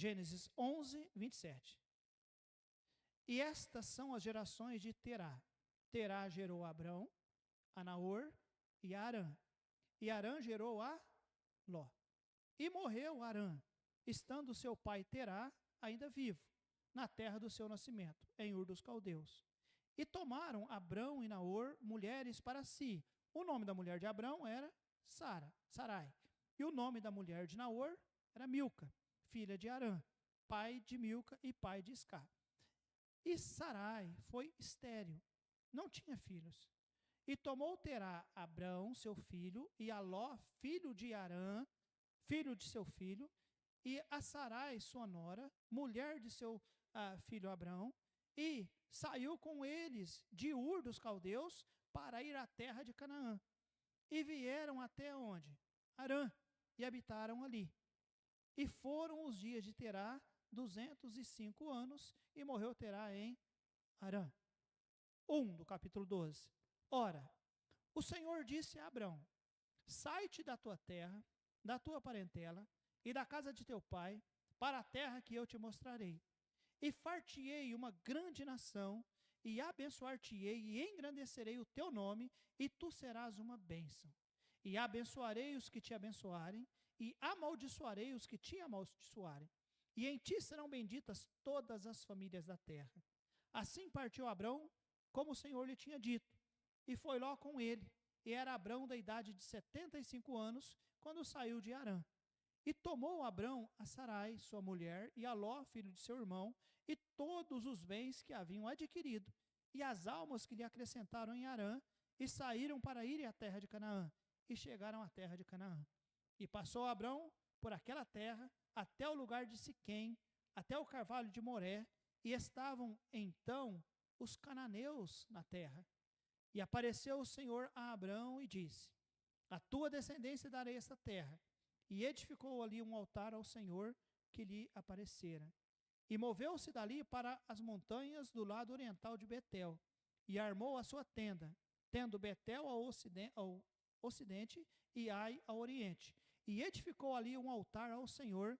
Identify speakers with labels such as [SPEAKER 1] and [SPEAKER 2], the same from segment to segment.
[SPEAKER 1] Gênesis 11, 27. E estas são as gerações de Terá. Terá gerou a Abrão, a Naor e a Arã. E Arã gerou a Ló. E morreu Arã, estando seu pai Terá ainda vivo, na terra do seu nascimento, em Ur dos Caldeus. E tomaram Abrão e Naor mulheres para si. O nome da mulher de Abrão era Sarai. E o nome da mulher de Naor era Milca, filha de Arã, pai de Milca e pai de Iscar. E Sarai foi estéril, não tinha filhos. E tomou Terá Abrão, seu filho, e a Ló, filho de Arã, filho de seu filho, e a Sarai, sua nora, mulher de seu filho Abrão, e saiu com eles de Ur dos Caldeus para ir à terra de Canaã. E vieram até onde? Arã, e habitaram ali. E foram os dias de Terá 205 anos, e morreu Terá em Arã. 1 do capítulo 12. Ora, o Senhor disse a Abrão: sai-te da tua terra, da tua parentela e da casa de teu pai, para a terra que eu te mostrarei. E far-te-ei uma grande nação, e abençoar-te-ei e engrandecerei o teu nome, e tu serás uma bênção. E abençoarei os que te abençoarem, e amaldiçoarei os que te amaldiçoarem. E em ti serão benditas todas as famílias da terra. Assim partiu Abrão, como o Senhor lhe tinha dito, e foi Ló com ele. E era Abrão da idade de 75 anos, quando saiu de Arã. E tomou Abrão a Sarai, sua mulher, e a Ló, filho de seu irmão, e todos os bens que haviam adquirido, e as almas que lhe acrescentaram em Arã, e saíram para ir à terra de Canaã, e chegaram à terra de Canaã. E passou Abrão por aquela terra, até o lugar de Siquém, até o carvalho de Moré, e estavam então os cananeus na terra. E apareceu o Senhor a Abrão e disse: a tua descendência darei esta terra. E edificou ali um altar ao Senhor que lhe aparecera. E moveu-se dali para as montanhas do lado oriental de Betel, e armou a sua tenda, tendo Betel ao ocidente e Ai ao oriente. E edificou ali um altar ao Senhor,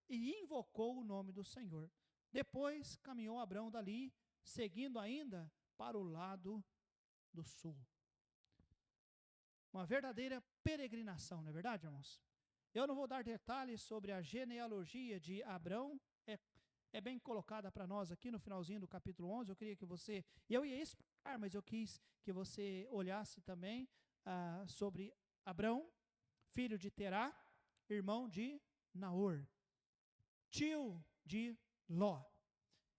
[SPEAKER 1] e invocou o nome do Senhor. Depois caminhou Abrão dali, seguindo ainda para o lado do sul. Uma verdadeira peregrinação, não é verdade, irmãos? Eu não vou dar detalhes sobre a genealogia de Abrão, é bem colocada para nós aqui no finalzinho do capítulo 11. Eu queria que você, eu ia explicar, mas eu quis que você olhasse também sobre Abrão, filho de Terá, irmão de Naor, tio de Ló.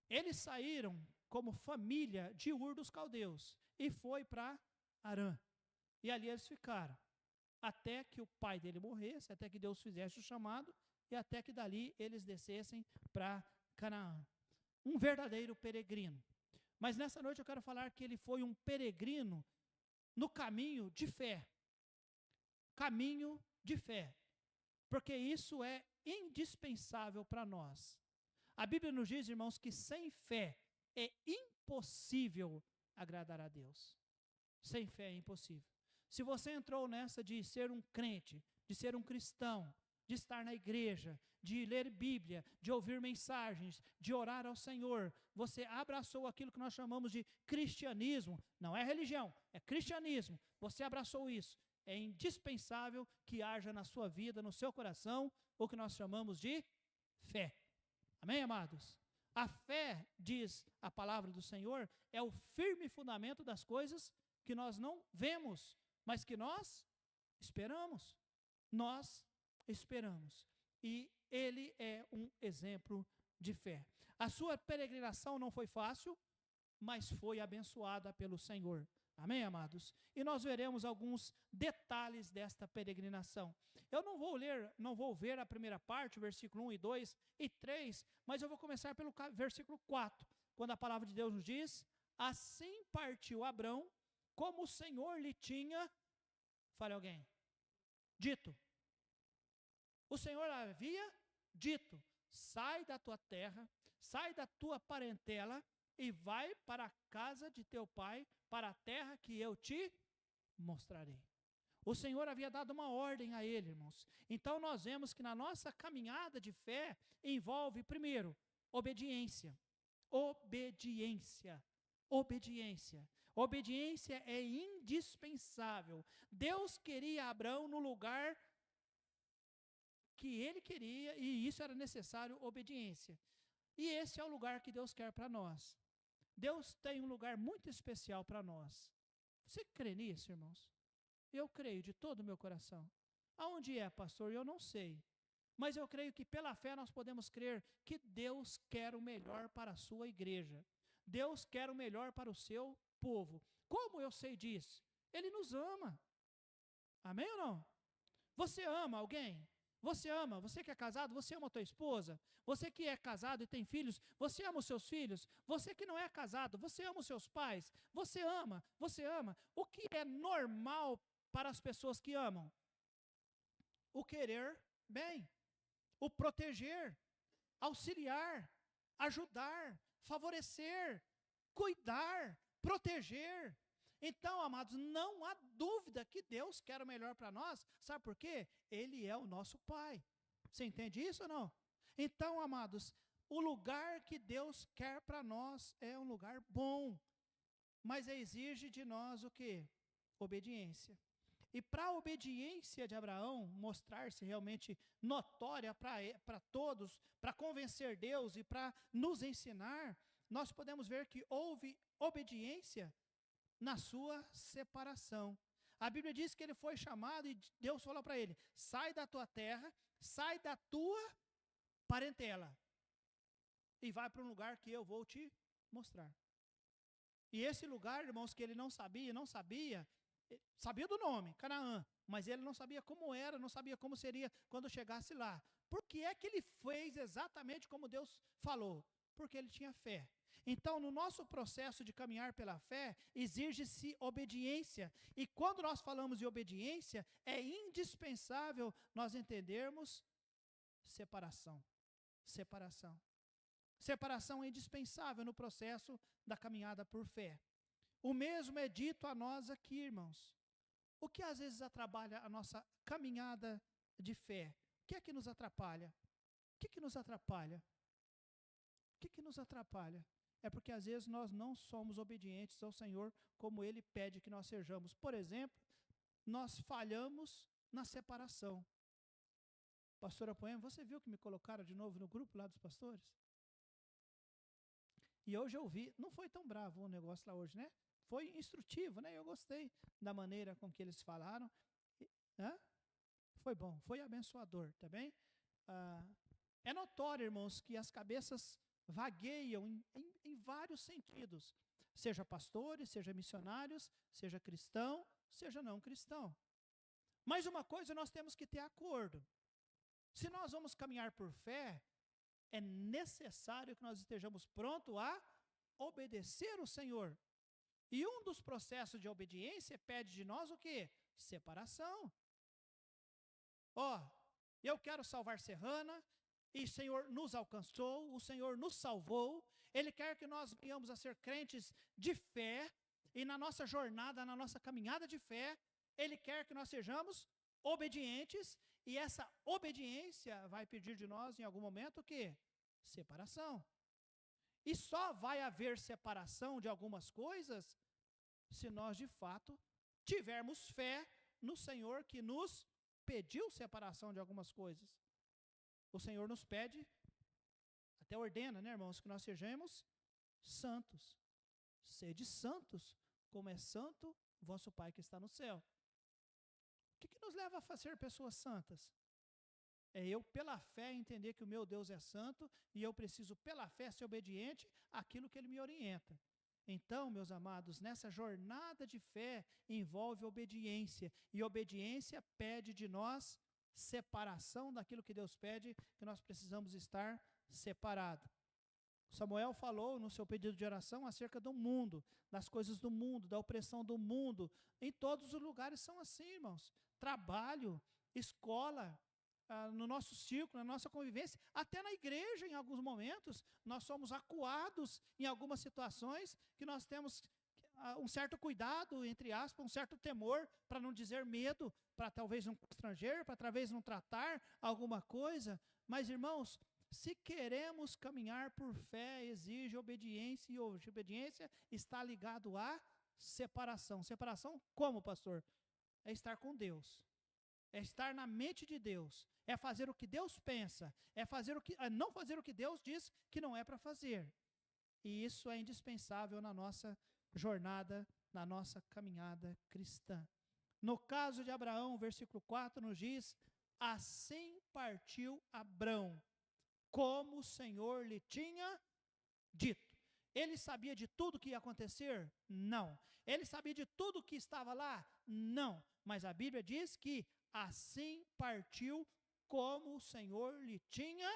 [SPEAKER 1] Eles saíram como família de Ur dos Caldeus e foi para Arã. E ali eles ficaram, até que o pai dele morresse, até que Deus fizesse o chamado, e até que dali eles descessem para Canaã. Um verdadeiro peregrino. Mas nessa noite eu quero falar que ele foi um peregrino no caminho de fé. Caminho de fé. Porque isso é indispensável para nós. A Bíblia nos diz, irmãos, que sem fé é impossível agradar a Deus. Sem fé é impossível. Se você entrou nessa de ser um crente, de ser um cristão, de estar na igreja, de ler Bíblia, de ouvir mensagens, de orar ao Senhor, você abraçou aquilo que nós chamamos de cristianismo, não é religião, é cristianismo, você abraçou isso, é indispensável que haja na sua vida, no seu coração, o que nós chamamos de fé. Amém, amados? A fé, diz a palavra do Senhor, é o firme fundamento das coisas que nós não vemos, mas que nós esperamos. Nós esperamos. E ele é um exemplo de fé. A sua peregrinação não foi fácil, mas foi abençoada pelo Senhor. Amém, amados? E nós veremos alguns detalhes desta peregrinação. Eu não vou ver a primeira parte, versículo 1 e 2 e 3, mas eu vou começar pelo versículo 4, quando a palavra de Deus nos diz: assim partiu Abrão, como o Senhor lhe tinha, fale alguém, dito. O Senhor havia dito: sai da tua terra, sai da tua parentela e vai para a casa de teu pai, para a terra que eu te mostrarei. O Senhor havia dado uma ordem a ele, irmãos. Então nós vemos que na nossa caminhada de fé envolve, primeiro, obediência. Obediência. Obediência. Obediência é indispensável. Deus queria Abraão no lugar que ele queria, e isso era necessário, obediência. E esse é o lugar que Deus quer para nós. Deus tem um lugar muito especial para nós. Você crê nisso, irmãos? Eu creio de todo o meu coração. Aonde é, pastor? Eu não sei. Mas eu creio que pela fé nós podemos crer que Deus quer o melhor para a sua igreja. Deus quer o melhor para o seu povo. Como eu sei disso? Ele nos ama. Amém ou não? Você ama alguém? Você ama, você que é casado, você ama a tua esposa? Você que é casado e tem filhos, você ama os seus filhos? Você que não é casado, você ama os seus pais? Você ama, você ama. O que é normal para as pessoas que amam? O querer bem, o proteger, auxiliar, ajudar, favorecer, cuidar, proteger. Então, amados, não há dúvida que Deus quer o melhor para nós. Sabe por quê? Ele é o nosso Pai. Você entende isso ou não? Então, amados, o lugar que Deus quer para nós é um lugar bom, mas exige de nós o quê? Obediência. E para a obediência de Abraão mostrar-se realmente notória para todos, para convencer Deus e para nos ensinar, nós podemos ver que houve obediência na sua separação. A Bíblia diz que ele foi chamado e Deus falou para ele: sai da tua terra, sai da tua parentela e vai para um lugar que eu vou te mostrar. E esse lugar, irmãos, que ele não sabia do nome, Canaã, mas ele não sabia como era, não sabia como seria quando chegasse lá. Por que é que ele fez exatamente como Deus falou? Porque ele tinha fé. Então, no nosso processo de caminhar pela fé, exige-se obediência. E quando nós falamos de obediência, é indispensável nós entendermos separação. Separação. Separação é indispensável no processo da caminhada por fé. O mesmo é dito a nós aqui, irmãos. O que às vezes atrapalha a nossa caminhada de fé? O que é que nos atrapalha? O que é que nos atrapalha? O que é que nos atrapalha? É porque às vezes nós não somos obedientes ao Senhor como Ele pede que nós sejamos. Por exemplo, nós falhamos na separação. Pastora Poema, você viu que me colocaram de novo no grupo lá dos pastores? E hoje eu vi, não foi tão bravo o negócio lá hoje, né? Foi instrutivo, né? Eu gostei da maneira com que eles falaram. Foi bom, foi abençoador, tá bem? É notório, irmãos, que as cabeças vagueiam em vários sentidos. Seja pastores, seja missionários, seja cristão, seja não cristão. Mas uma coisa nós temos que ter acordo. Se nós vamos caminhar por fé, é necessário que nós estejamos prontos a obedecer o Senhor. E um dos processos de obediência pede de nós o quê? Separação. Eu quero salvar Serrana, e o Senhor nos alcançou, o Senhor nos salvou. Ele quer que nós venhamos a ser crentes de fé, e na nossa jornada, na nossa caminhada de fé, Ele quer que nós sejamos obedientes, e essa obediência vai pedir de nós em algum momento o quê? Separação. E só vai haver separação de algumas coisas se nós de fato tivermos fé no Senhor que nos pediu separação de algumas coisas. O Senhor nos pede, até ordena, né, irmãos, que nós sejamos santos. Sede santos, como é santo vosso Pai que está no céu. O que nos leva a ser pessoas santas? É eu, pela fé, entender que o meu Deus é santo e eu preciso, pela fé, ser obediente àquilo que Ele me orienta. Então, meus amados, nessa jornada de fé envolve obediência. E obediência pede de nós separação daquilo que Deus pede, que nós precisamos estar separados. Samuel falou no seu pedido de oração acerca do mundo, das coisas do mundo, da opressão do mundo. Em todos os lugares são assim, irmãos. Trabalho, escola, no nosso círculo, na nossa convivência, até na igreja, em alguns momentos, nós somos acuados em algumas situações que nós temos um certo cuidado, entre aspas, um certo temor, para não dizer medo, para talvez não constranger, para talvez não tratar alguma coisa. Mas, irmãos, se queremos caminhar por fé, exige obediência, e obediência está ligado à separação. Separação como, pastor? É estar com Deus, é estar na mente de Deus, é fazer o que Deus pensa, é não fazer o que Deus diz que não é para fazer. E isso é indispensável na nossa jornada, na nossa caminhada cristã. No caso de Abraão, o versículo 4 nos diz: assim partiu Abrão, como o Senhor lhe tinha dito. Ele sabia de tudo que ia acontecer? Não. Ele sabia de tudo que estava lá? Não. Mas a Bíblia diz que assim partiu como o Senhor lhe tinha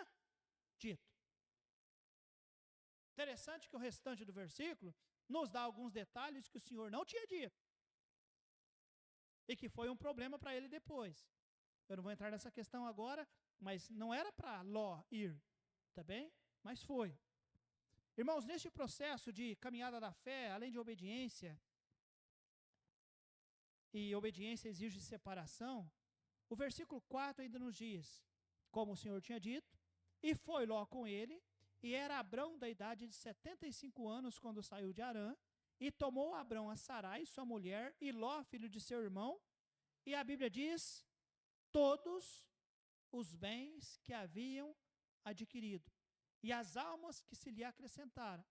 [SPEAKER 1] dito. Interessante que o restante do versículo nos dá alguns detalhes que o Senhor não tinha dito. E que foi um problema para ele depois. Eu não vou entrar nessa questão agora, mas não era para Ló ir, tá bem? Mas foi. Irmãos, neste processo de caminhada da fé, além de obediência, e obediência exige separação, o versículo 4 ainda nos diz, como o Senhor tinha dito, e foi Ló com ele, e era Abrão da idade de 75 anos quando saiu de Harã, e tomou Abrão a Sarai, sua mulher, e Ló, filho de seu irmão, e a Bíblia diz, todos os bens que haviam adquirido, e as almas que se lhe acrescentaram,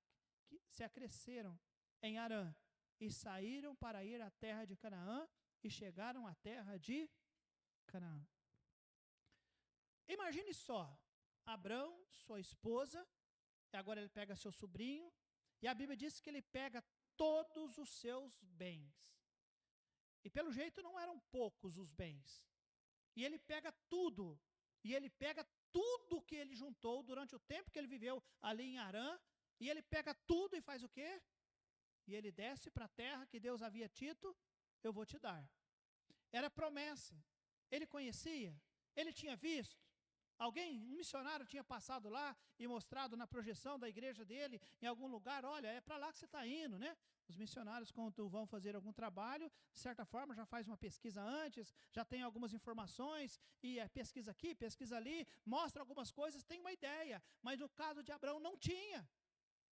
[SPEAKER 1] que se acresceram em Harã, e saíram para ir à terra de Canaã, e chegaram à terra de Canaã. Imagine só, Abrão, sua esposa, e agora ele pega seu sobrinho, e a Bíblia diz que ele pega todos os seus bens. E pelo jeito não eram poucos os bens. E ele pega tudo, e ele pega tudo que ele juntou durante o tempo que ele viveu ali em Harã, e ele pega tudo e faz o quê? E ele desce para a terra que Deus havia dito, eu vou te dar. Era promessa. Ele conhecia, ele tinha visto. Um missionário tinha passado lá e mostrado na projeção da igreja dele, em algum lugar, olha, é para lá que você está indo, né? Os missionários, quando vão fazer algum trabalho, de certa forma, já faz uma pesquisa antes, já tem algumas informações, e pesquisa aqui, pesquisa ali, mostra algumas coisas, tem uma ideia. Mas no caso de Abraão, não tinha.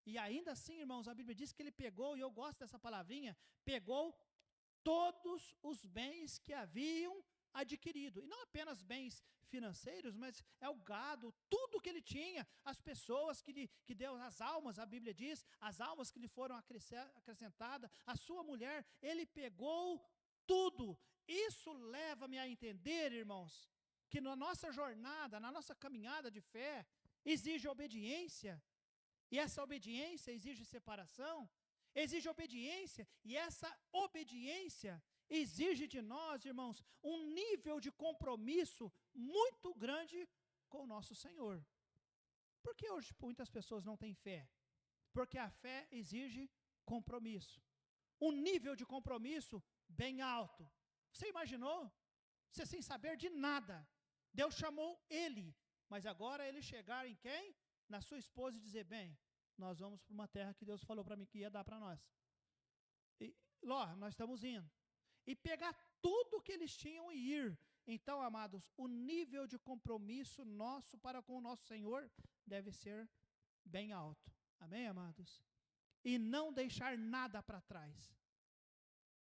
[SPEAKER 1] E ainda assim, irmãos, a Bíblia diz que ele pegou, e eu gosto dessa palavrinha, pegou todos os bens que haviam adquirido. E não apenas bens financeiros, mas é o gado, tudo que ele tinha, as pessoas que deu, as almas, a Bíblia diz, as almas que lhe foram acrescentadas, a sua mulher, ele pegou tudo. Isso leva-me a entender, irmãos, que na nossa jornada, na nossa caminhada de fé, exige obediência, e essa obediência exige separação, exige obediência, e essa obediência exige de nós, irmãos, um nível de compromisso muito grande com o nosso Senhor. Por que hoje muitas pessoas não têm fé? Porque a fé exige compromisso. Um nível de compromisso bem alto. Você imaginou? Você sem saber de nada. Deus chamou ele, mas agora ele chegar em quem? Na sua esposa e dizer, bem, nós vamos para uma terra que Deus falou para mim que ia dar para nós. E, Ló, nós estamos indo. E pegar tudo que eles tinham e ir. Então, amados, o nível de compromisso nosso para com o nosso Senhor deve ser bem alto. Amém, amados? E não deixar nada para trás.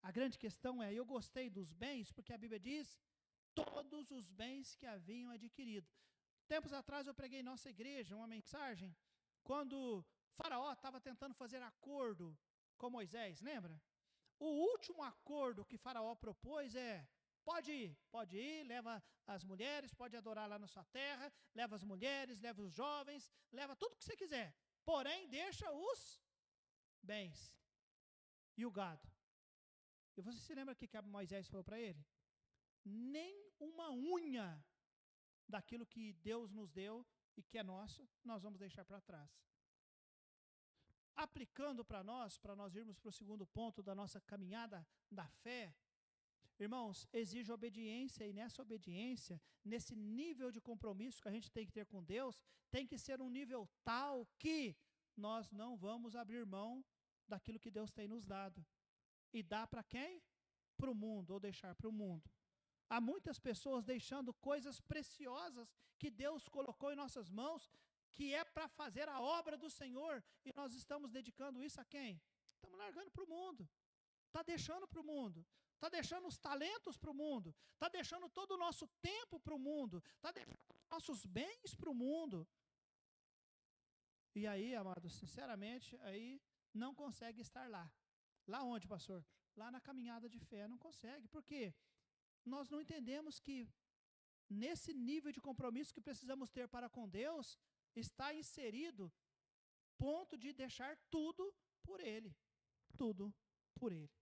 [SPEAKER 1] A grande questão é, eu gostei dos bens, porque a Bíblia diz, todos os bens que haviam adquirido. Tempos atrás eu preguei em nossa igreja uma mensagem, quando Faraó estava tentando fazer acordo com Moisés, lembra? O último acordo que Faraó propôs é, pode ir, leva as mulheres, pode adorar lá na sua terra, leva as mulheres, leva os jovens, leva tudo que você quiser, porém deixa os bens e o gado. E você se lembra o que Moisés falou para ele? Nem uma unha daquilo que Deus nos deu e que é nosso, nós vamos deixar para trás. Aplicando para nós irmos para o segundo ponto da nossa caminhada da fé, irmãos, exige obediência, e nessa obediência, nesse nível de compromisso que a gente tem que ter com Deus, tem que ser um nível tal que nós não vamos abrir mão daquilo que Deus tem nos dado. e dar para quem? Para o mundo, ou deixar para o mundo. Há muitas pessoas deixando coisas preciosas que Deus colocou em nossas mãos, que é para fazer a obra do Senhor, e nós estamos dedicando isso a quem? Estamos largando para o mundo. Está deixando para o mundo. Está deixando os talentos para o mundo. Está deixando todo o nosso tempo para o mundo. Está deixando os nossos bens para o mundo. E aí, amados, sinceramente, aí não consegue estar lá. Lá onde, pastor? Lá na caminhada de fé, não consegue. Por quê? Nós não entendemos que nesse nível de compromisso que precisamos ter para com Deus, está inserido ponto de deixar tudo por Ele. Tudo por Ele.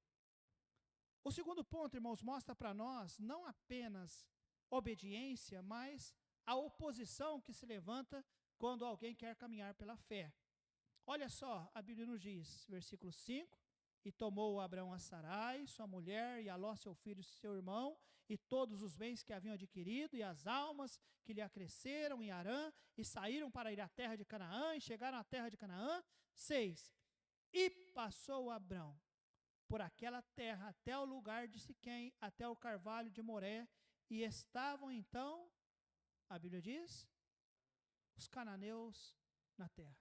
[SPEAKER 1] O segundo ponto, irmãos, mostra para nós não apenas obediência, mas a oposição que se levanta quando alguém quer caminhar pela fé. Olha só, a Bíblia nos diz, versículo 5, e tomou Abrão a Sarai, sua mulher, e a Ló, seu filho e seu irmão, e todos os bens que haviam adquirido, e as almas que lhe acresceram em Harã, e saíram para ir à terra de Canaã, e chegaram à terra de Canaã. 6, e passou Abrão por aquela terra até o lugar de Siquém, até o carvalho de Moré, e estavam então, a Bíblia diz, os cananeus na terra.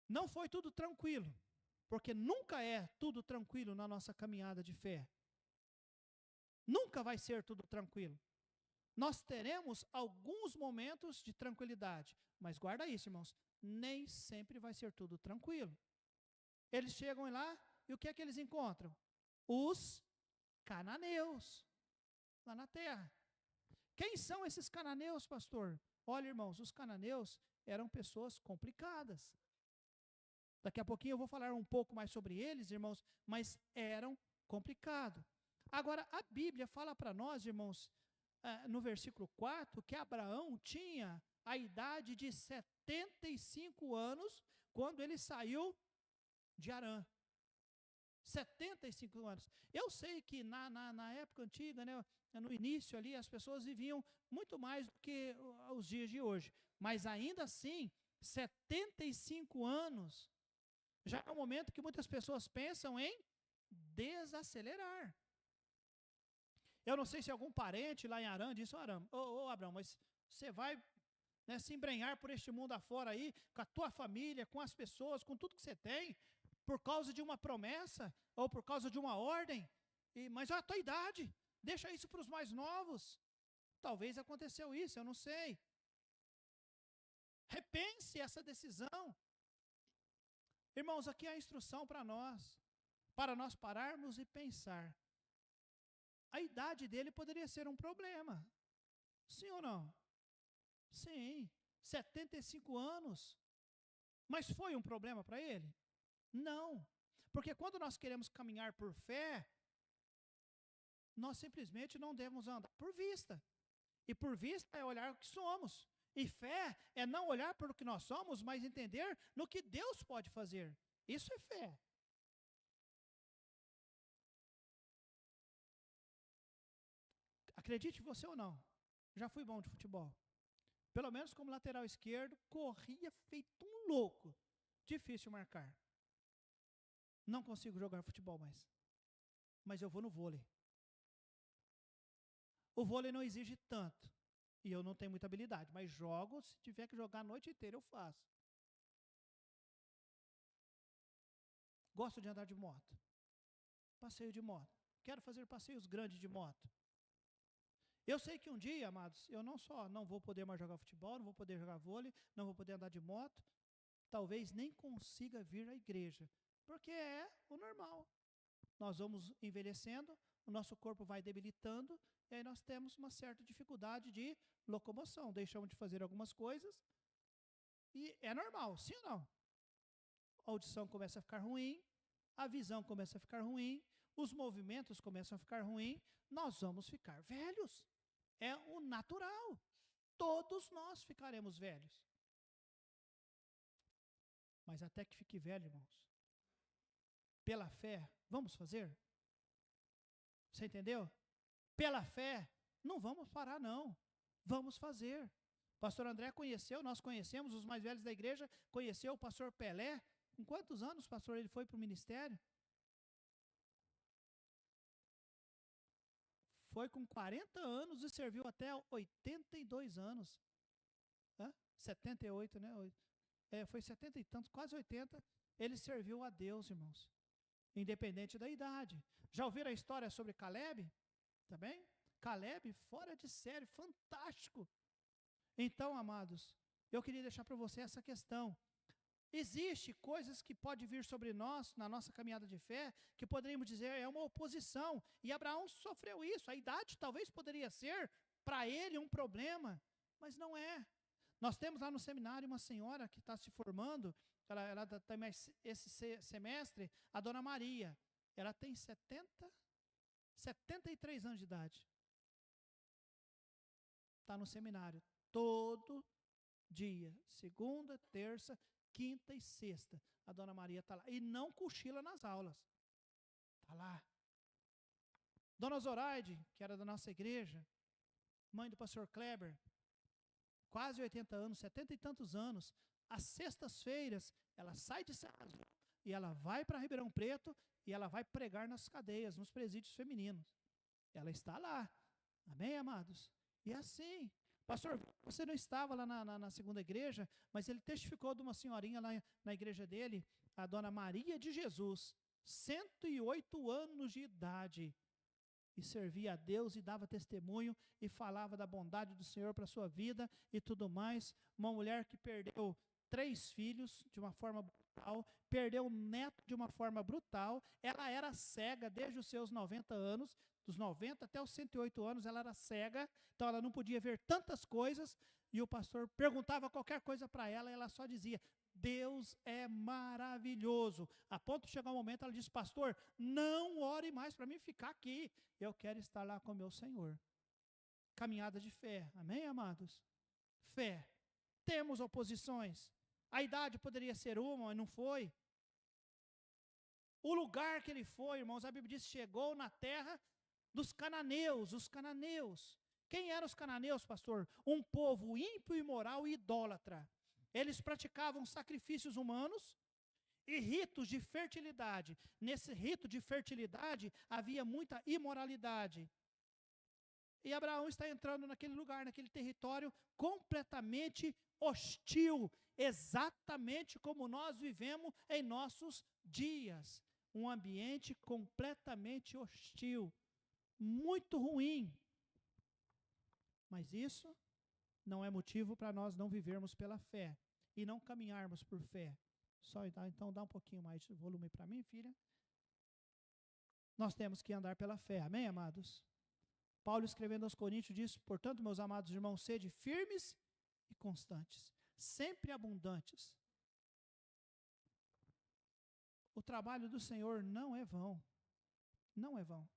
[SPEAKER 1] Não foi tudo tranquilo, porque nunca é tudo tranquilo na nossa caminhada de fé. Nunca vai ser tudo tranquilo. Nós teremos alguns momentos de tranquilidade, mas guarda isso, irmãos, nem sempre vai ser tudo tranquilo. Eles chegam lá e o que é que eles encontram? Os cananeus, lá na terra. Quem são esses cananeus, pastor? Olha, irmãos, os cananeus eram pessoas complicadas. Daqui a pouquinho eu vou falar um pouco mais sobre eles, irmãos, mas eram complicados. Agora, a Bíblia fala para nós, irmãos, no versículo 4, que Abraão tinha a idade de 75 anos quando ele saiu de Harã. 75 anos. Eu sei que na época antiga, né, no início ali, as pessoas viviam muito mais do que os dias de hoje. Mas ainda assim, 75 anos já é um momento que muitas pessoas pensam em desacelerar. Eu não sei se algum parente lá em Harã disse, Abraão, mas você vai, né, se embrenhar por este mundo afora aí, com a tua família, com as pessoas, com tudo que você tem, por causa de uma promessa, ou por causa de uma ordem, mas a tua idade, deixa isso para os mais novos. Talvez aconteceu isso, eu não sei. Repense essa decisão. Irmãos, aqui é a instrução para nós pararmos e pensar. A idade dele poderia ser um problema. Sim ou não? Sim, 75 anos. Mas foi um problema para ele? Não. Porque quando nós queremos caminhar por fé, nós simplesmente não devemos andar por vista. E por vista é olhar o que somos. E fé é não olhar para o que nós somos, mas entender no que Deus pode fazer. Isso é fé. Acredite você ou não, já fui bom de futebol. Pelo menos como lateral esquerdo, corria feito um louco. Difícil marcar. Não consigo jogar futebol mais. Mas eu vou no vôlei. O vôlei não exige tanto. E eu não tenho muita habilidade, mas jogo, se tiver que jogar a noite inteira, eu faço. Gosto de andar de moto. Passeio de moto. Quero fazer passeios grandes de moto. Eu sei que um dia, amados, eu não vou poder mais jogar futebol, não vou poder jogar vôlei, não vou poder andar de moto, talvez nem consiga vir à igreja, porque é o normal. Nós vamos envelhecendo, o nosso corpo vai debilitando, e aí nós temos uma certa dificuldade de locomoção, deixamos de fazer algumas coisas, e é normal, sim ou não? A audição começa a ficar ruim, a visão começa a ficar ruim, os movimentos começam a ficar ruim, nós vamos ficar velhos. É o natural. Todos nós ficaremos velhos. Mas até que fique velho, irmãos, pela fé, vamos fazer? Você entendeu? Pela fé, não vamos parar não. Vamos fazer. Pastor André conheceu, nós conhecemos, os mais velhos da igreja, conheceu o pastor Pelé, Com quantos anos, pastor, ele foi para o ministério? Foi com 40 anos e serviu até 82 anos. 78, né? Foi 70 e tantos, quase 80. Ele serviu a Deus, irmãos, independente da idade. Já ouviram a história sobre Caleb? Também? Caleb, fora de série, fantástico. Então, amados, eu queria deixar para você essa questão. Existem coisas que podem vir sobre nós, na nossa caminhada de fé, que poderíamos dizer é uma oposição. E Abraão sofreu isso. A idade talvez poderia ser, para ele, um problema, mas não é. Nós temos lá no seminário uma senhora que está se formando, ela também esse semestre, a dona Maria. Ela tem 73 anos de idade. Está no seminário todo dia, segunda, terça, quinta e sexta. A dona Maria está lá. E não cochila nas aulas. Está lá. Dona Zoraide, que era da nossa igreja, mãe do pastor Kleber, quase 80 anos, 70 e tantos anos. Às sextas-feiras, ela sai de Serra Azul e ela vai para Ribeirão Preto e ela vai pregar nas cadeias, nos presídios femininos. Ela está lá. Amém, amados? E assim, pastor, você não estava lá na segunda igreja, mas ele testificou de uma senhorinha lá na igreja dele, a dona Maria de Jesus, 108 anos de idade, e servia a Deus e dava testemunho e falava da bondade do Senhor para a sua vida e tudo mais. Uma mulher que perdeu 3 filhos de uma forma brutal, perdeu um neto de uma forma brutal. Ela era cega desde os seus 90 anos, dos 90 até os 108 anos ela era cega, então ela não podia ver tantas coisas, e o pastor perguntava qualquer coisa para ela e ela só dizia: Deus é maravilhoso. A ponto de chegar um momento, ela disse: pastor, não ore mais para mim ficar aqui, eu quero estar lá com o meu Senhor. Caminhada de fé, amém, amados? Fé. Temos oposições. A idade poderia ser uma, mas não foi. O lugar que ele foi, irmãos, a Bíblia diz: chegou na terra dos cananeus, os cananeus. Quem eram os cananeus, pastor? Um povo ímpio, imoral e idólatra. Eles praticavam sacrifícios humanos e ritos de fertilidade. Nesse rito de fertilidade havia muita imoralidade. E Abraão está entrando naquele lugar, naquele território completamente hostil, exatamente como nós vivemos em nossos dias. Um ambiente completamente hostil, muito ruim. Mas isso não é motivo para nós não vivermos pela fé e não caminharmos por fé. Então dá um pouquinho mais de volume para mim, filha. Nós temos que andar pela fé, amém, amados? Paulo, escrevendo aos Coríntios, diz: portanto, meus amados irmãos, sede firmes e constantes, sempre abundantes. O trabalho do Senhor não é vão. Não é vão.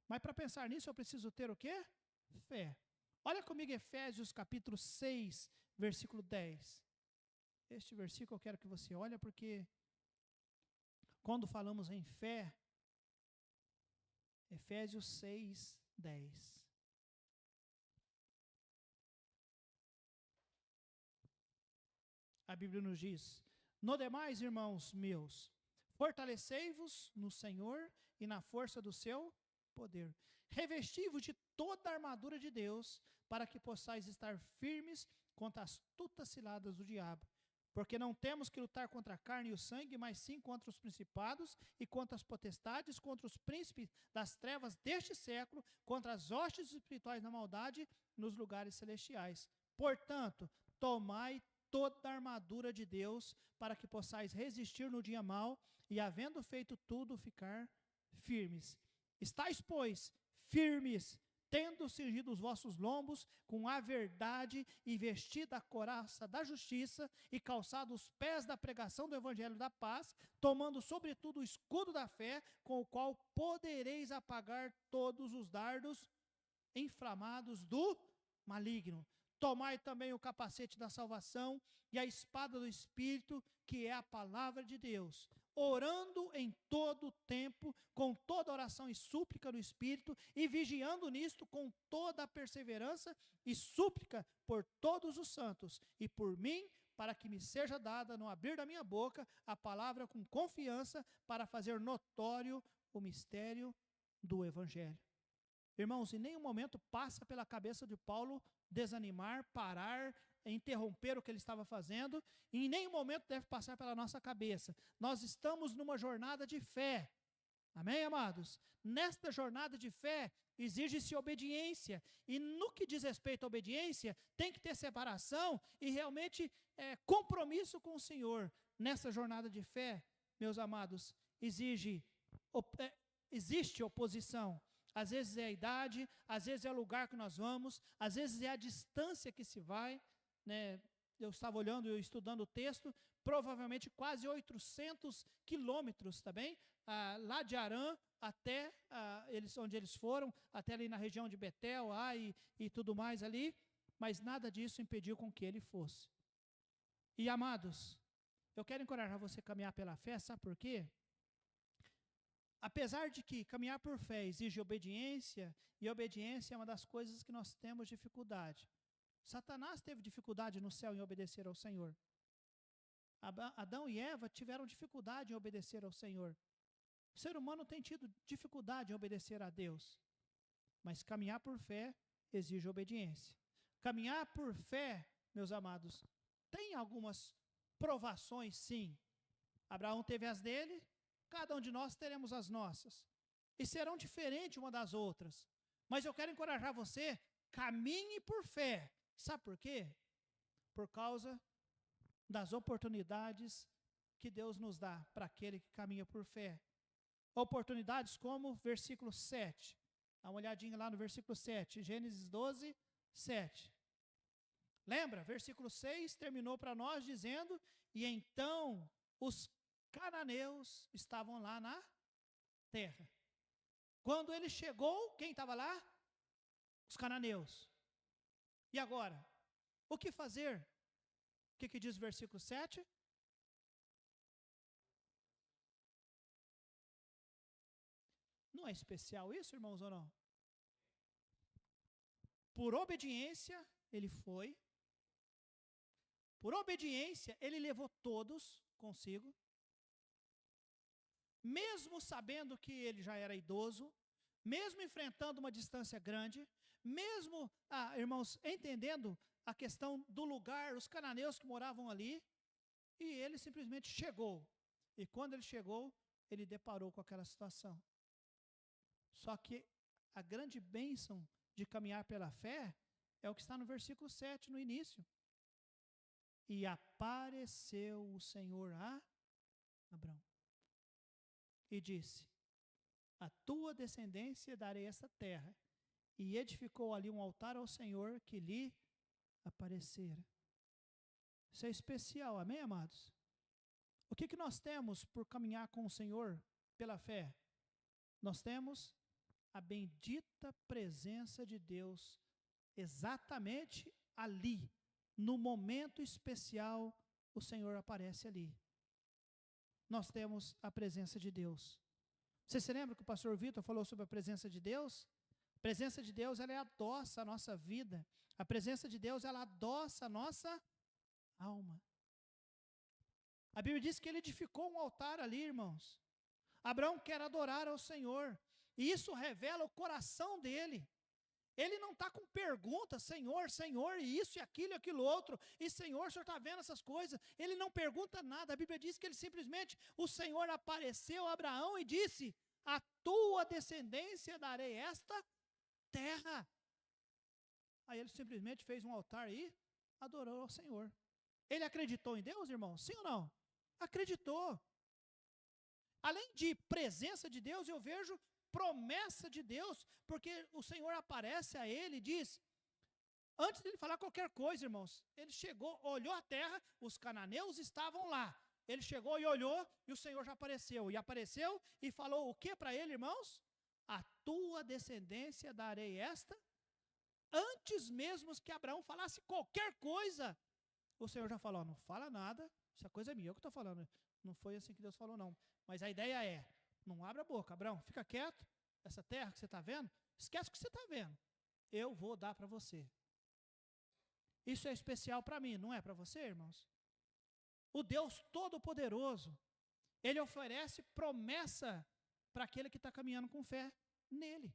[SPEAKER 1] Mas para pensar nisso, eu preciso ter o quê? Fé. Olha comigo Efésios capítulo 6, versículo 10. Este versículo eu quero que você olhe, porque quando falamos em fé, Efésios 6, 10. A Bíblia nos diz: no demais, irmãos meus, fortalecei-vos no Senhor e na força do seu poder. Revesti-vos de toda a armadura de Deus, para que possais estar firmes contra as astutas ciladas do diabo. Porque não temos que lutar contra a carne e o sangue, mas sim contra os principados e contra as potestades, contra os príncipes das trevas deste século, contra as hostes espirituais da maldade nos lugares celestiais. Portanto, tomai toda a armadura de Deus, para que possais resistir no dia mau e, havendo feito tudo, ficar firmes. Estais, pois, firmes, tendo cingido os vossos lombos com a verdade e vestida a couraça da justiça e calçado os pés da pregação do evangelho da paz, tomando sobretudo o escudo da fé, com o qual podereis apagar todos os dardos inflamados do maligno. Tomai também o capacete da salvação e a espada do Espírito, que é a palavra de Deus. orando em todo o tempo, com toda oração e súplica no Espírito, e vigiando nisto com toda a perseverança e súplica por todos os santos, e por mim, para que me seja dada, no abrir da minha boca, a palavra com confiança, para fazer notório o mistério do Evangelho. Irmãos, em nenhum momento passa pela cabeça de Paulo desanimar, parar, interromper o que ele estava fazendo, e em nenhum momento deve passar pela nossa cabeça. Nós estamos numa jornada de fé. Amém, amados? Nesta jornada de fé, exige-se obediência, e no que diz respeito à obediência, tem que ter separação e realmente compromisso com o Senhor. Nessa jornada de fé, meus amados, existe oposição. Às vezes é a idade, às vezes é o lugar que nós vamos, às vezes é a distância que se vai, né? Eu estava olhando e estudando o texto, provavelmente quase 800 quilômetros, tá bem? Lá de Harã até onde eles foram, até ali na região de Betel, e tudo mais ali, mas nada disso impediu com que ele fosse. E amados, eu quero encorajar você a caminhar pela fé, sabe por quê? Apesar de que caminhar por fé exige obediência, e obediência é uma das coisas que nós temos dificuldade. Satanás teve dificuldade no céu em obedecer ao Senhor. Adão e Eva tiveram dificuldade em obedecer ao Senhor. O ser humano tem tido dificuldade em obedecer a Deus. Mas caminhar por fé exige obediência. Caminhar por fé, meus amados, tem algumas provações, sim. Abraão teve as dele, cada um de nós teremos as nossas. E serão diferentes uma das outras. Mas eu quero encorajar você, caminhe por fé. Sabe por quê? Por causa das oportunidades que Deus nos dá para aquele que caminha por fé. Oportunidades como versículo 7. Dá uma olhadinha lá no versículo 7, Gênesis 12, 7. Lembra? Versículo 6 terminou para nós dizendo: e então os cananeus estavam lá na terra. Quando ele chegou, quem estava lá? Os cananeus. E agora? O que fazer? O que diz o versículo 7? Não é especial isso, irmãos, ou não? Por obediência, ele foi. Por obediência, ele levou todos consigo. Mesmo sabendo que ele já era idoso, mesmo enfrentando uma distância grande, mesmo, irmãos, entendendo a questão do lugar, os cananeus que moravam ali, e ele simplesmente chegou. E quando ele chegou, ele deparou com aquela situação. Só que a grande bênção de caminhar pela fé é o que está no versículo 7, no início. E apareceu o Senhor a Abrão e disse: a tua descendência darei esta terra. E edificou ali um altar ao Senhor que lhe aparecera. Isso é especial, amém, amados? O que nós temos por caminhar com o Senhor pela fé? Nós temos a bendita presença de Deus exatamente ali, no momento especial, o Senhor aparece ali. Nós temos a presença de Deus. Você se lembra que o pastor Vitor falou sobre a presença de Deus? A presença de Deus, ela adoça a nossa vida. A presença de Deus, ela adoça a nossa alma. A Bíblia diz que ele edificou um altar ali, irmãos. Abraão quer adorar ao Senhor. E isso revela o coração dele. Ele não está com perguntas: Senhor, Senhor, e isso e aquilo outro, e Senhor, o Senhor está vendo essas coisas? Ele não pergunta nada. A Bíblia diz que ele simplesmente, o Senhor apareceu a Abraão e disse: a tua descendência darei esta terra. Aí ele simplesmente fez um altar e adorou ao Senhor. Ele acreditou em Deus, irmão? Sim ou não? Acreditou. Além de presença de Deus, eu vejo promessa de Deus, porque o Senhor aparece a ele e diz, antes de ele falar qualquer coisa, irmãos, ele chegou, olhou a terra, os cananeus estavam lá, ele chegou e olhou, e o Senhor já apareceu, e falou o que para ele, irmãos? A tua descendência darei esta. Antes mesmo que Abraão falasse qualquer coisa, o Senhor já falou: não fala nada, essa coisa é minha, eu que estou falando, Não foi assim que Deus falou, não. Mas a ideia é, não abra a boca, Abraão, fica quieto, essa terra que você está vendo, esquece o que você está vendo. Eu vou dar para você. Isso é especial para mim, não é para você, irmãos? O Deus Todo-Poderoso, Ele oferece promessa para aquele que está caminhando com fé nele.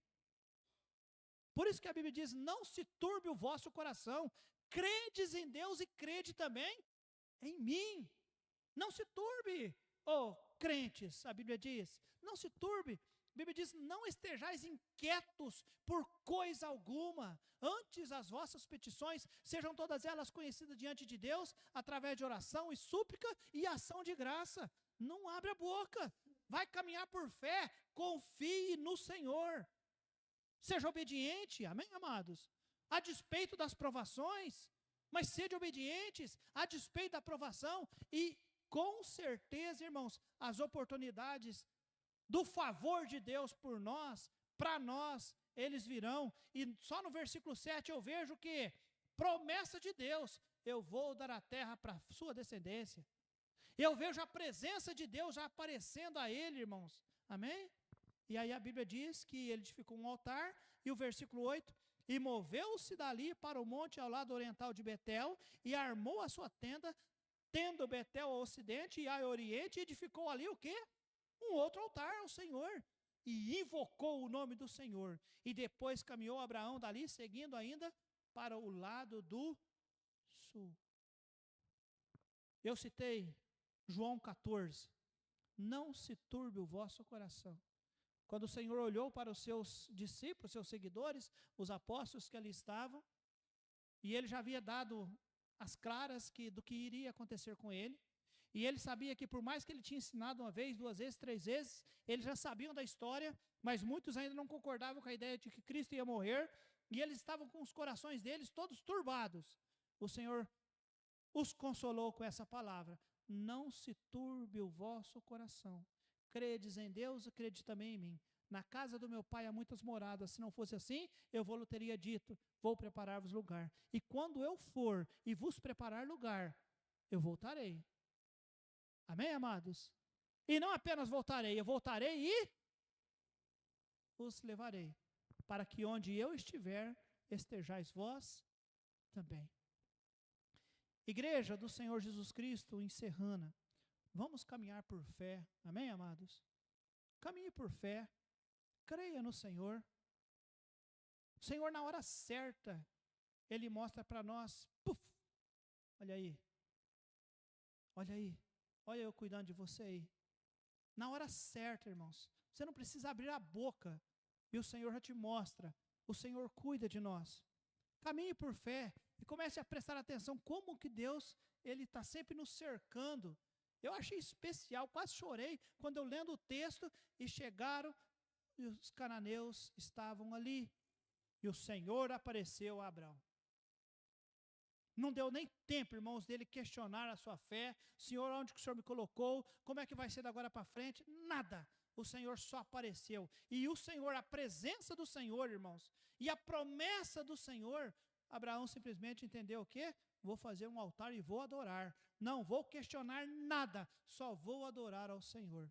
[SPEAKER 1] Por isso que a Bíblia diz, não se turbe o vosso coração, credes em Deus e crede também em mim. Não se turbe, crentes, a Bíblia diz, não se turbe. A Bíblia diz, não estejais inquietos por coisa alguma, antes as vossas petições sejam todas elas conhecidas diante de Deus, através de oração e súplica e ação de graça. Não abre a boca, vai caminhar por fé, confie no Senhor. Seja obediente, amém, amados? A despeito das provações, mas sede obedientes, a despeito da provação, e com certeza, irmãos, as oportunidades do favor de Deus por nós, para nós, eles virão. E só no versículo 7 eu vejo que promessa de Deus, eu vou dar a terra para sua descendência. Eu vejo a presença de Deus já aparecendo a ele, irmãos. Amém? E aí a Bíblia diz que ele edificou um altar, e o versículo 8, e moveu-se dali para o monte ao lado oriental de Betel, e armou a sua tenda, tendo Betel ao ocidente e ao oriente, e edificou ali o quê? Um outro altar ao Senhor, e invocou o nome do Senhor, e depois caminhou Abraão dali, seguindo ainda para o lado do sul. Eu citei João 14, não se turbe o vosso coração. Quando o Senhor olhou para os seus discípulos, seus seguidores, os apóstolos que ali estavam, e ele já havia dado as claras do que iria acontecer com ele, e ele sabia que por mais que ele tinha ensinado uma vez, duas vezes, três vezes, eles já sabiam da história, mas muitos ainda não concordavam com a ideia de que Cristo ia morrer, e eles estavam com os corações deles todos turbados. O Senhor os consolou com essa palavra, não se turbe o vosso coração. Credes em Deus e crede também em mim. Na casa do meu pai há muitas moradas, se não fosse assim, eu vou teria dito, vou preparar-vos lugar. E quando eu for e vos preparar lugar, eu voltarei. Amém, amados? E não apenas voltarei, eu voltarei e os levarei, para que onde eu estiver, estejais vós também. Igreja do Senhor Jesus Cristo em Serrana, vamos caminhar por fé, amém, amados? Caminhe por fé, creia no Senhor. O Senhor, na hora certa, Ele mostra para nós, olha aí, olha eu cuidando de você aí. Na hora certa, irmãos, você não precisa abrir a boca, e o Senhor já te mostra, o Senhor cuida de nós. Caminhe por fé, e comece a prestar atenção como que Deus, Ele está sempre nos cercando. Eu achei especial, quase chorei quando eu lendo o texto e chegaram e os cananeus estavam ali. E o Senhor apareceu a Abraão. Não deu nem tempo, irmãos, dele questionar a sua fé. Senhor, onde que o Senhor me colocou? Como é que vai ser da agora para frente? Nada. O Senhor só apareceu. E o Senhor, a presença do Senhor, irmãos, e a promessa do Senhor, Abraão simplesmente entendeu o quê? Vou fazer um altar e vou adorar. Não vou questionar nada, só vou adorar ao Senhor.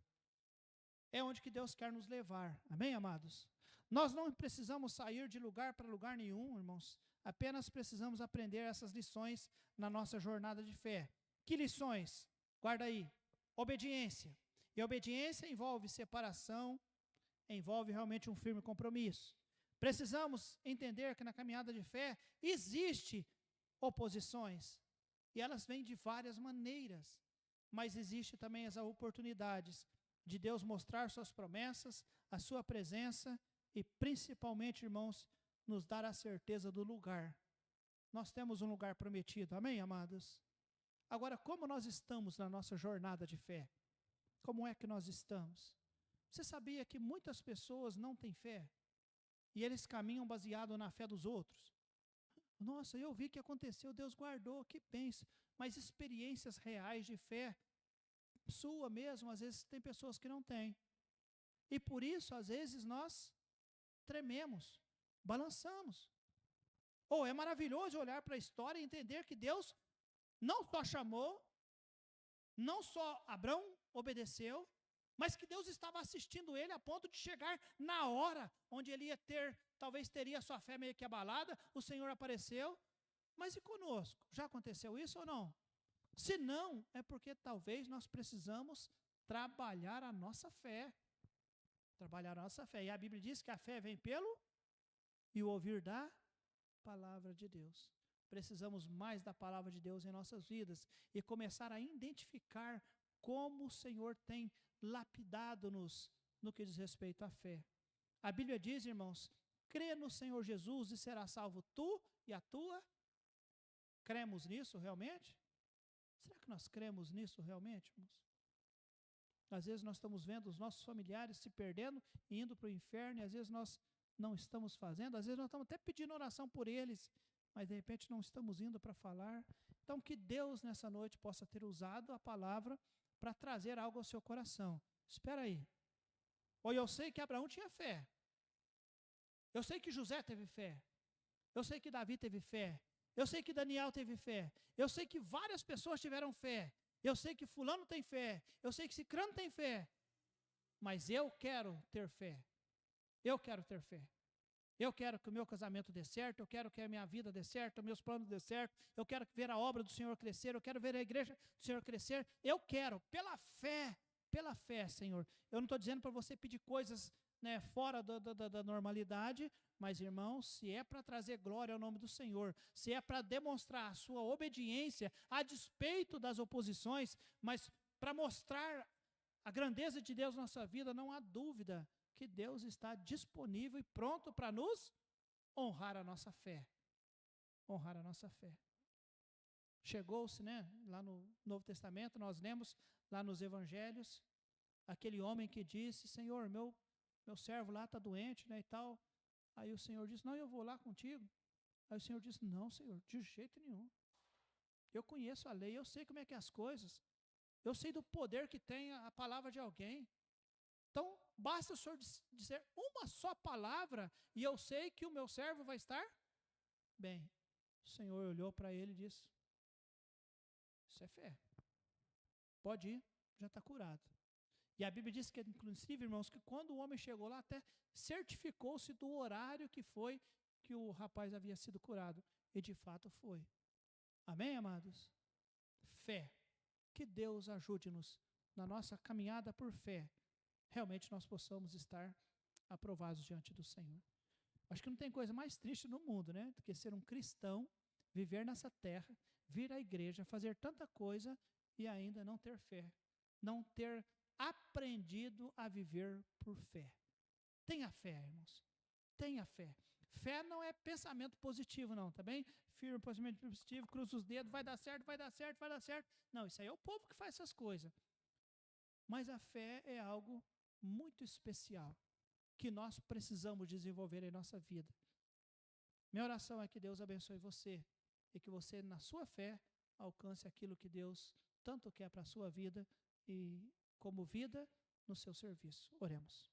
[SPEAKER 1] É onde que Deus quer nos levar. Amém, amados? Nós não precisamos sair de lugar para lugar nenhum, irmãos. Apenas precisamos aprender essas lições na nossa jornada de fé. Que lições? Guarda aí. Obediência. E obediência envolve separação, envolve realmente um firme compromisso. Precisamos entender que na caminhada de fé existe oposições, e elas vêm de várias maneiras, mas existe também as oportunidades de Deus mostrar suas promessas, a sua presença e principalmente, irmãos, nos dar a certeza do lugar. Nós temos um lugar prometido, amém, amados? Agora, como nós estamos na nossa jornada de fé? Como é que nós estamos? Você sabia que muitas pessoas não têm fé? E eles caminham baseado na fé dos outros? Nossa, eu vi que aconteceu, Deus guardou, que pensa. Mas experiências reais de fé, sua mesmo, às vezes tem pessoas que não têm. E por isso, às vezes, nós trememos, balançamos. É maravilhoso olhar para a história e entender que Deus não só chamou, não só Abraão obedeceu, mas que Deus estava assistindo ele a ponto de chegar na hora onde ele ia ter, talvez teria sua fé meio que abalada, o Senhor apareceu. Mas e conosco? Já aconteceu isso ou não? Se não, é porque talvez nós precisamos trabalhar a nossa fé. Trabalhar a nossa fé. E a Bíblia diz que a fé vem pelo e o ouvir da palavra de Deus. Precisamos mais da palavra de Deus em nossas vidas e começar a identificar como o Senhor tem lapidado-nos no que diz respeito à fé. A Bíblia diz, irmãos, crê no Senhor Jesus e será salvo tu e a tua. Cremos nisso realmente? Será que nós cremos nisso realmente, irmãos? Às vezes nós estamos vendo os nossos familiares se perdendo e indo para o inferno, e às vezes nós não estamos fazendo, às vezes nós estamos até pedindo oração por eles, mas de repente não estamos indo para falar. Então que Deus nessa noite possa ter usado a palavra para trazer algo ao seu coração. Espera aí. Ou eu sei que Abraão tinha fé. Eu sei que José teve fé. Eu sei que Davi teve fé. Eu sei que Daniel teve fé. Eu sei que várias pessoas tiveram fé. Eu sei que fulano tem fé. Eu sei que cicrano tem fé. Mas eu quero ter fé. Eu quero ter fé. Eu quero que o meu casamento dê certo. Eu quero que a minha vida dê certo. Meus planos dê certo. Eu quero ver a obra do Senhor crescer. Eu quero ver a igreja do Senhor crescer. Eu quero, pela fé, Senhor. Eu não estou dizendo para você pedir coisas, né, fora da normalidade, mas, irmãos, se é para trazer glória ao nome do Senhor, se é para demonstrar a sua obediência a despeito das oposições, mas para mostrar a grandeza de Deus na nossa vida, não há dúvida que Deus está disponível e pronto para nos honrar a nossa fé. Honrar a nossa fé. Chegou-se, né, lá no Novo Testamento, nós lemos lá nos Evangelhos, aquele homem que disse, Senhor, meu servo lá está doente, né, e tal. Aí o Senhor disse, não, eu vou lá contigo. Aí o Senhor disse, não, Senhor, de jeito nenhum. Eu conheço a lei, eu sei como é que é as coisas. Eu sei do poder que tem a palavra de alguém. Então, basta o Senhor dizer uma só palavra e eu sei que o meu servo vai estar bem. O Senhor olhou para ele e disse, isso é fé. Pode ir, já está curado. E a Bíblia diz que, inclusive, irmãos, que quando o homem chegou lá, até certificou-se do horário que foi que o rapaz havia sido curado. E de fato foi. Amém, amados? Fé. Que Deus ajude-nos na nossa caminhada por fé. Realmente nós possamos estar aprovados diante do Senhor. Acho que não tem coisa mais triste no mundo, né? Do que ser um cristão, viver nessa terra, vir à igreja, fazer tanta coisa e ainda não ter fé. Não ter aprendido a viver por fé. Tenha fé, irmãos. Tenha fé. Fé não é pensamento positivo, não, tá bem? Firme pensamento positivo, cruza os dedos, vai dar certo, vai dar certo, vai dar certo. Não, isso aí é o povo que faz essas coisas. Mas a fé é algo muito especial que nós precisamos desenvolver em nossa vida. Minha oração é que Deus abençoe você e que você, na sua fé, alcance aquilo que Deus tanto quer para a sua vida e como vida no seu serviço. Oremos.